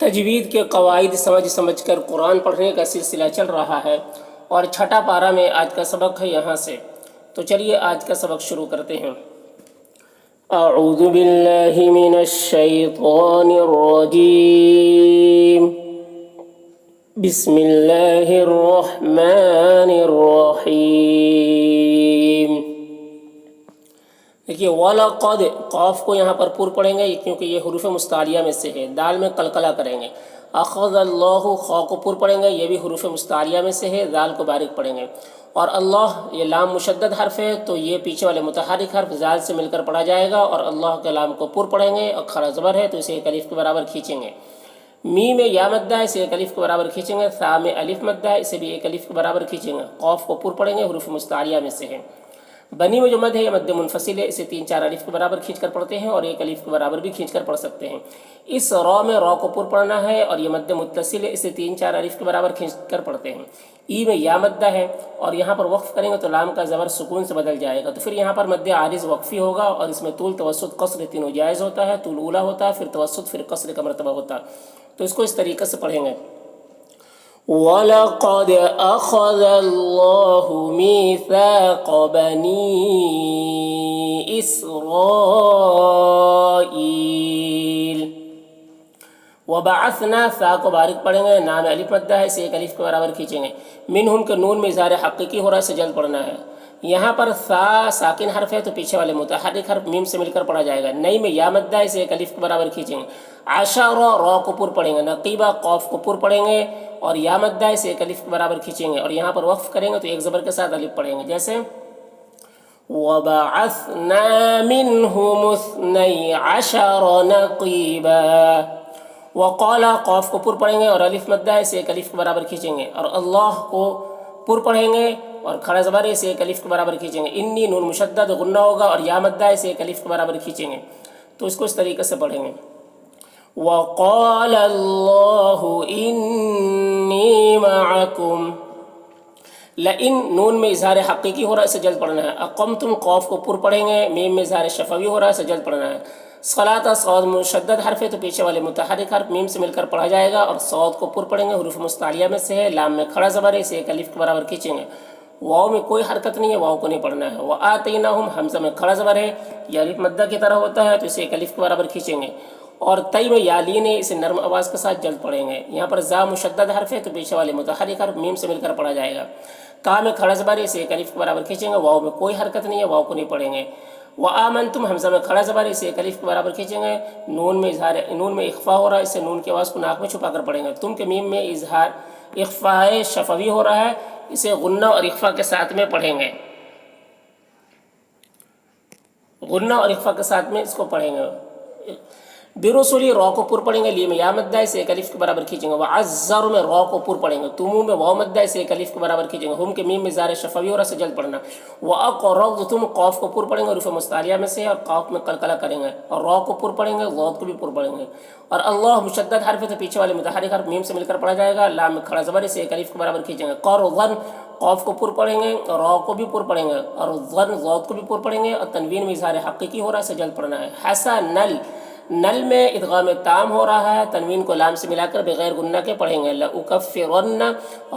تجوید کے قواعد سمجھ کر قرآن پڑھنے کا سلسلہ چل رہا ہے اور چھٹا پارہ میں آج کا سبق ہے یہاں سے۔ تو چلیے آج کا سبق شروع کرتے ہیں۔ اعوذ باللہ من الشیطان الرجیم، بسم اللہ الرحمن الرحیم۔ دیکھیے وَلَقَدْ، قاف کو یہاں پر پر پڑھیں گے کیونکہ یہ حروف مستعلیہ میں سے ہے، دال میں قلقلہ کریں گے۔ اخذ اللہ، خا کو پر پڑھیں گے، یہ بھی حروف مستعلیہ میں سے ہے، دال کو باریک پڑھیں گے۔ اور اللہ، یہ لام مشدد حرف ہے تو یہ پیچھے والے متحرک حرف زال سے مل کر پڑھا جائے گا، اور اللہ کے لام کو پر پڑھیں گے، اور کھڑا زبر ہے تو اسے ایک الف کے برابر کھینچیں گے۔ می میں یا مدہ ہے، اسے ایک الف کے برابر کھینچیں گے۔ ثا میں الف مدہ ہے، اسے بھی ایک الف کے برابر کھینچیں گے۔ قاف کو پر پڑھیں گے، حروف مستعلیہ میں سے ہے۔ بنی میں جو مد ہے یہ مد منفصل ہے، اسے 3-4 الف کے برابر کھینچ کر پڑھتے ہیں اور ایک الف کے برابر بھی کھینچ کر پڑھ سکتے ہیں۔ اس را میں را کو پر پڑھنا ہے اور یہ مد متصل ہے، اسے 3-4 الف کے برابر کھینچ کر پڑھتے ہیں۔ ای میں یا مدہ ہے اور یہاں پر وقف کریں گے تو لام کا زبر سکون سے بدل جائے گا، تو پھر یہاں پر مد عارض وقفی ہوگا اور اس میں طول توسط قصر تینوں جائز ہوتا ہے۔ طول اولا ہوتا ہے، پھر توسط، پھر قصر کا مرتبہ ہوتا ہے، تو اس کو اس طریقے سے پڑھیں گے۔ وَلَقَدْ أَخَذَ اللَّهُ مِيثَاقَ بَنِي إِسْرَائِيلَ۔ وَبَعَثْنَا، ثا کو باریک پڑھیں گے، نام الف مدہ ہے، اسے ایک الف کے برابر کھینچیں گے۔ منہم کے نون میں اظہار حقیقی ہو رہا ہے، اسے جلد پڑھنا ہے۔ یہاں پر ثا ساکن حرف ہے تو پیچھے والے متحرک حرف میم سے مل کر پڑھا جائے گا۔ نئی میں یا مدہ ہے، اسے ایک الف کے برابر کھینچیں گے۔ عشرہ، را کو پر پڑھیں گے۔ نقیبہ، قاف کو پر پڑھیں گے اور یا مدہ ہے، اسے ایک الف کے برابر کھینچیں گے، اور یہاں پر وقف کریں گے تو ایک زبر کے ساتھ الف پڑھیں گے، جیسے وَبَعَثْنَا مِنْهُمُ 12 نَقِيبًا۔ وَقَالَ، قاف کو پر پڑھیں گے اور الف مدہ ہے، اسے ایک الف کے برابر کھینچیں گے، اور اللہ کو پر پڑھیں گے اور کھڑا زبر ہے، اسے ایک الف کے برابر کھینچیں گے۔ انی، نون مشدد غنہ ہوگا اور یا مدہ ہے، اسے ایک الف کے برابر کھینچیں گے، تو اس کو اس طریقے سے پڑھیں گے۔ وَقَالَ اللَّهُ إِنِّي مَعَكُمْ۔ لئن، نون میں اظہار حقیقی ہو رہا ہے، اسے جلد پڑھنا ہے۔ اقمتم، قاف کو پر پڑھیں گے، میم میں اظہار شفوی ہو رہا ہے، اسے جلد پڑھنا ہے۔ صلاۃ، صاد مشدد حرف ہے تو پیچھے والے متحرک حرف میم سے مل کر پڑھا جائے گا، اور صاد کو پر پڑھیں گے، حروف مستعلیہ میں سے ہے۔ لام میں کھڑا زبر ہے، اسے ایک الف کے برابر کھینچیں گے۔ واؤ میں کوئی حرکت نہیں ہے، واؤ کو نہیں پڑھنا ہے۔ وآتیناہم، حمزہ میں کھڑا زبر ہے، یہ الف مدہ کی طرح ہوتا ہے تو اسے ایک الف کے برابر کھینچیں گے۔ اور تئی میں یالین ہے، اسے نرم آواز کے ساتھ جلد پڑھیں گے۔ یہاں پر زا مشدد حرف ہے تو پیچھے والے متحرک حرف میم سے مل کر پڑھا جائے گا۔ کا میں کھڑا زبر ہے، اسے ایک الف کے برابر کھینچیں گے۔ واؤ میں کوئی حرکت نہیں ہے، واؤ کو نہیں پڑھیں گے۔ وآمنتم، حمزہ میں کھڑا زبر ہے، اسے ایک الف کے برابر کھینچیں گے۔ نون میں اخفا ہو رہا ہے، اسے نون کی آواز کو ناک میں چھپا کر پڑھیں گے۔ تم کے میم میں اظہار اخفا شفوی ہو رہا ہے، اسے غنہ اور اخفا کے ساتھ میں پڑھیں گے، غنہ اور اخفا کے ساتھ میں اس کو پڑھیں گے۔ برسولی، را کو پر پڑھیں گے، لی میں یا مدہ ہے، اسے ایک الف کے برابر کھینچیں گے۔ وعزر میں را کو پر پڑھیں گے، تمو میں واو مدہ ہے، اسے ایک الف کے برابر کھینچیں گے۔ ہم کے میم میں زار شفوی ہو رہا ہے، سے جلد پڑھنا۔ واقرضتم، قاف کو پر پڑھیں گے، حروف مستعلیہ میں سے اور قاف میں قلقلہ کریں گے، اور را کو پر پڑھیں گے، ضاد کو بھی پر پڑھیں گے۔ اور اللہ مشدد حرف ہے تو پیچھے والے متحرک حرف میم سے مل کر پڑھا جائے گا۔ لام میں کھڑا زبر ہے، اسے ایک الف کے برابر کھینچیں گے۔ قرضن، قاف کو پر پڑھیں گے، را کو بھی پر پڑھیں گے، اور ظن، ضاد کو بھی پر پڑھیں گے، اور تنوین میں اظہار حقیقی ہو رہا ہے، سے جلد پڑھنا ہے۔ حسنل، نل میں ادغام تام ہو رہا ہے، تنوین کو لام سے ملا کر بغیر غنہ کے پڑھیں گے۔ لأکفرن،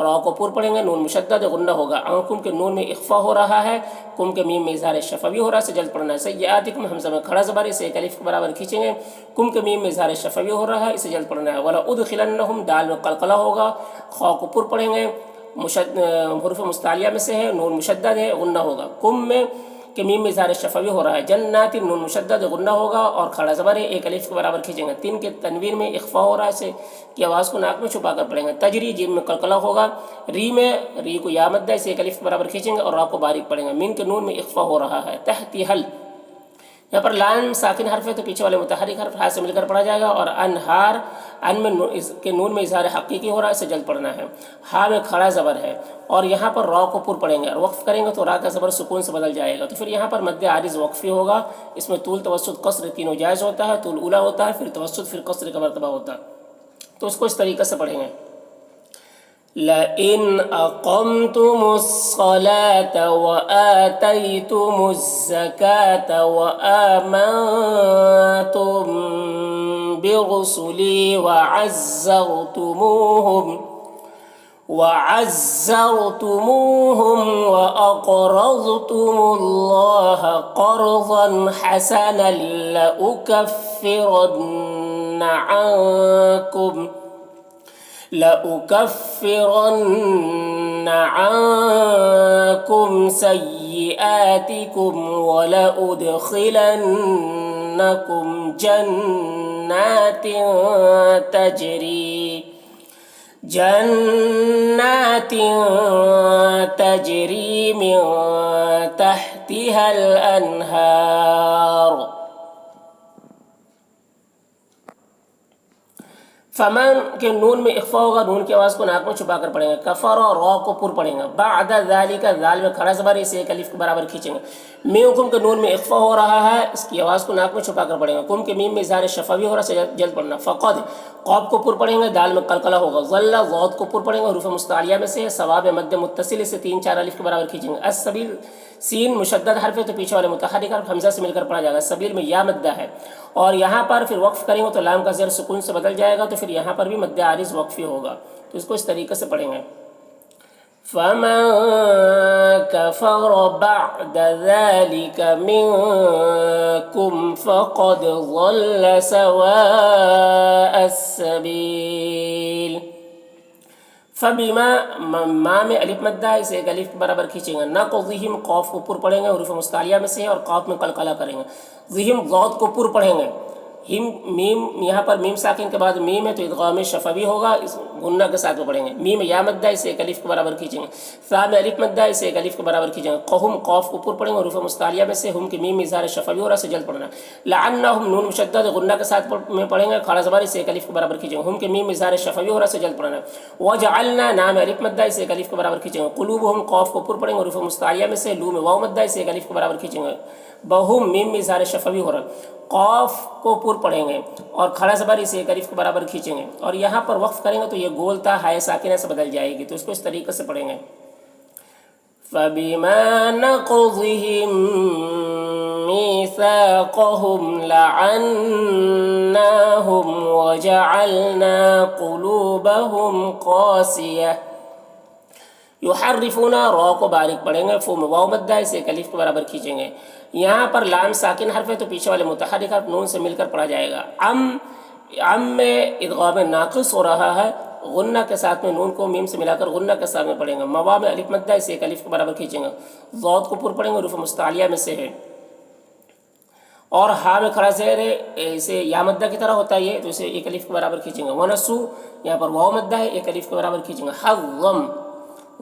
را کو پر پڑھیں گے، نون مشدد غنہ ہوگا۔ عنکم کے نون میں اخفا ہو رہا ہے، کم کے میم میں اظہار شفوی ہو رہا ہے، سے جلد پڑھنا ہے۔ سیئاتکم، حمزہ میں کھڑا زبر ہے، اسے ایک الف کے برابر کھینچیں گے۔ کم کے میم میں اظہار شفوی ہو رہا ہے، اسے جلد پڑھنا ہے۔ ولأدخلنہم، دال میں قلقلہ ہوگا، خا کو پر پڑھیں گے، حروف مستعلیہ میں سے ہے، نون مشدد ہے، غنہ ہوگا۔ کم میں کہ میم میں اظہار شفوی ہو رہا ہے۔ جنات، نون مشدد غنہ ہوگا اور کھڑا زبر ہے، ایک الف کے برابر کھینچیں گے۔ تین کے تنوین میں اخفا ہو رہا ہے، سے کی آواز کو ناک میں چھپا کر پڑھیں گے۔ تجری، جیم میں قلقلہ ہوگا، ری میں ری کو یا مدہ ہے، اسے ایک الف کے برابر کھینچیں گے اور را کو باریک پڑھیں گے۔ من کے نون میں اخفا ہو رہا ہے۔ تحتیحل، یہاں پر لام ساکن حرف ہے تو پیچھے والے متحرک حرف ہا سے مل کر پڑھا جائے گا، اور انہار، ان میں کے نون میں اظہار حقیقی ہو رہا ہے، اسے جلد پڑھنا ہے۔ ہا میں کھڑا زبر ہے اور یہاں پر را کو پر پڑھیں گے اور وقف کریں گے تو را کا زبر سکون سے بدل جائے گا، تو پھر یہاں پر مد عارض وقفی ہوگا، اس میں طول توسط قصر تینوں جائز ہوتا ہے، طول اولا ہوتا ہے، پھر توسط، پھر قصر کا مرتبہ ہوتا ہے، تو اس کو اس طریقے سے پڑھیں گے۔ لئن أقمتم الصلاة وآتيتم الزكاة وآمنتم برسلي وعزرتموهم وأقرضتم الله قرضا حسنا لأكفرن عنكم سيئاتكم ولأدخلنكم جنات تجري من تحتها الأنهار فمن کے نون میں اخفا ہوگا، نون کی آواز کو ناک میں چھپا کر پڑھیں گے. کفر اور را کو پر پڑھیں گے. بعد ذالک ذال میں کھڑا زبر اسے ایک الف کے برابر کھینچیں گے. میم کم کے نون میں اخفا ہو رہا ہے، اس کی آواز کو ناک میں چھپا کر پڑھیں گے. کم کے میم میں اظہار شفوی ہو رہا ہے، جلد پڑھنا. فقد قاف کو پر پڑھیں گے، دال میں قلقلہ ہوگا. ظل ضاد کو پر پڑھیں گے، حروف مستعلیہ میں سے ہے. ثواب مد متصل سے 3-4 الف کے برابر کھینچیں گے. السبیل سین مشدد حرف ہے تو پیچھے والے متحرک حرف حمزہ سے مل کر پڑھا جائے گا. سبیل میں یا مدہ ہے، اور یہاں پر پھر وقف کریں گے تو لام کا زیر سکون سے بدل جائے گا، تو پھر یہاں پر بھی مد عارض وقفی ہوگا. تو اس کو اس طریقے سے پڑھیں گے. فَمَن كَفَرَ بَعْدَ ذَلِكَ مِنكُمْ فَقَدْ ضَلَّ سَوَاءَ السَّبِيلِ. فبما ما میں الف مدہ ہے، اسے ایک الف کے برابر کھینچیں گے. نقضہم قاف کو پر پڑھیں گے، حروف مستعلیہ میں سے ہے، اور قاف میں قلقلہ کریں گے. ذہم ضاد کو پر پڑھیں گے. ہم میم یہاں پر میم ساکن کے بعد میم ہے تو ادغام شفوی ہوگا، اس غنہ کے ساتھ میں پڑھیں گے. میم یا مدہ اسے ایک الف کے برابر کھینچیں گے. ثا میں الف مدہ اسے ایک الف کے برابر کھینچیں گے. قہم قاف کو پر پڑھیں گے، حروف مستعلیہ میں سے. ہم کی میم اظہار شفوی ہو رہا ہے، جلد پڑھنا. لعنہم نون مشدد غنہ کے ساتھ میں پڑھیں گے، کھڑا زبر اسے ایک الف کے برابر کھینچیں گے. ہم کی میم اظہار شفوی ہو رہا ہے، جلد پڑھنا. وجعلنا نام الف مدہ اسے ایک الف کے برابر کھینچیں گے. قلوبہم قاف کو پر پڑھیں گے، حروف مستعلیہ میں سے. لو میں واو مدہ اسے ایک الف کے برابر کھینچیں گے. بہم میم میں اظہار شفوی ہو رہا ہے. قاف کو پر پڑھیں گے اور کھڑا زبر اسے ایک الف کے برابر کھینچیں گے، اور یہاں پر وقف کریں گے تو یہ گولتا ہائے ساکنہ سے بدل جائے گی، تو اس کو اس طریقے سے پڑھیں گے. فَبِمَا نَقْضِهِم مِّيثَاقَهُمْ لَعَنَّاهُمْ وَجَعَلْنَا قُلُوبَهُمْ قَاسِيَةً. یحرفون را کو باریک پڑھیں گے. فو میں واو مدہ اسے ایک الف کے برابر کھینچیں گے. یہاں پر لام ساکن حرف ہے تو پیچھے والے متحرک حرف نون سے مل کر پڑھا جائے گا. ام میں ادغام ناقص ہو رہا ہے، غنہ کے ساتھ میں نون کو میم سے ملا کر غنہ کے ساتھ میں پڑھیں گے. موا میں الف مدہ اسے ایک الف کے برابر کھینچیں گے. ضاد کو پر پڑھیں گے، حروف مستعلیہ میں سے ہے. اور ہا میں کھڑا زیر ہے، اسے یا مدہ کی طرح ہوتا ہے یہ، تو اسے ایک الف کے برابر کھینچیں گے. ونسو یہاں پر واو مدہ ہے، ایک الف کے برابر کھینچیں گے. حظم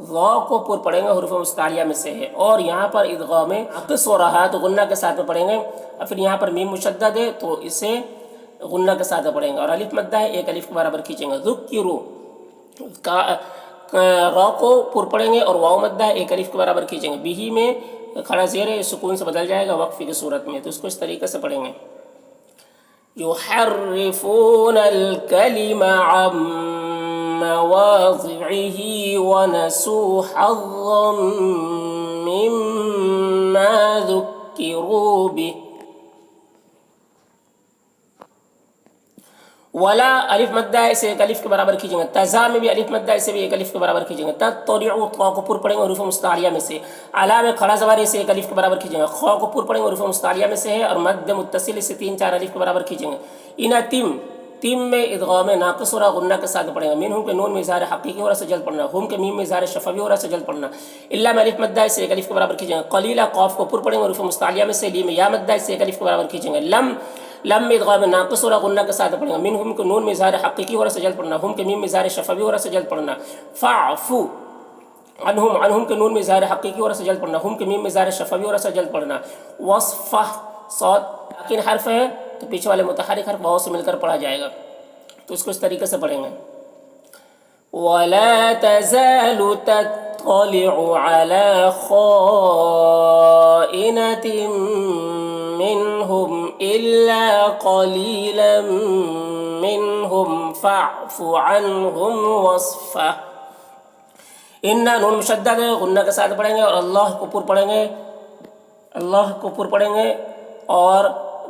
ضا کو پر پڑھیں گے، حروف مستعلیہ میں سے ہے. اور یہاں پر ادغام ناقص ہو رہا ہے تو غنہ کے ساتھ میں پڑھیں گے. اور پھر یہاں پر میم مشدد ہے تو اسے غنہ کے ساتھ میں پڑھیں گے. اور الف مدہ ہے، ایک الف کے برابر کھینچیں گے. ذکروا را کو پر پڑھیں گے اور واو مدہ ہے، ایک الف کے برابر کھینچیں گے. بہی میں کھڑا زیر ہے، سکون سے بدل جائے گا وقفی کی صورت میں، تو اس کو اس طریقے سے پڑھیں گے. یحرفون الکلم عن مواضعه ونسوا حظا مما ذكروا به. ولا الف مدہ اسے ایک الف کے برابر کھینچیں گے. تزا میں بھی الف مدہ اسے بھی ایک الف کے برابر کھینچیں گے. تطلعوا طا کو پر پڑھیں گے، حروف مستعلیہ میں سے. علا میں کھڑا زبر اسے ایک الف کے برابر کھینچیں گے. خا کو پر پڑھیں گے، حروف مستعلیہ میں سے ہے، اور مد متصل اسے 3-4 الف کے برابر کھینچیں گے. انتم تم میں ادغام ناقص ہو رہا، غنہ کے ساتھ پڑھیں گے. منہم کے نون میں اظہار حقیقی ہو رہا سے جلد پڑھنا. ہم کے میم میں اظہار شفوی ہو رہا سے جلد پڑھنا. الا میں الف مدہ اسے ایک الف کے برابر کھینچیں گے. قلیلہ قاف کو پر پڑھیں گے، حروف مستعلیہ میں سے. لی میں یا مدہ اسے ایک الف کے برابر کھینچیں گے. لم میں ادغام ناقص ہو رہا، غنہ کے ساتھ پڑھیں گے. منہم کے نون میں اظہار حقیقی ہو رہا سے جلد پڑھنا. ہم کے میم میں اظہار شفوی ہو رہا سے جلد پڑھنا. فاعفو عنہم کے نون میں اظہار حقیقی ہو رہا سے جلد پڑھنا. ہم کے میم میں اظہار شفوی ہو رہا سے جلد پڑھنا. وصفہ صاد ساکن حرف ہے تو پیچھے والے متحرک حرف واو سے مل کر پڑھا جائے گا، تو اس کو اس طریقے سے پڑھیں گے. وَلَا تَزَالُ تَطَّلِعُ عَلَى خَائِنَةٍ مِّنْهُمْ إِلَّا قَلِيلًا مِّنْهُمْ فَاعْفُ عَنْهُمْ وَاصْفَحْ. اِنَّا نون مشدد ہے، غنہ کے ساتھ پڑھیں گے، اور اللہ کو پر پڑھیں گے، اللہ کو پر پڑھیں گے، اور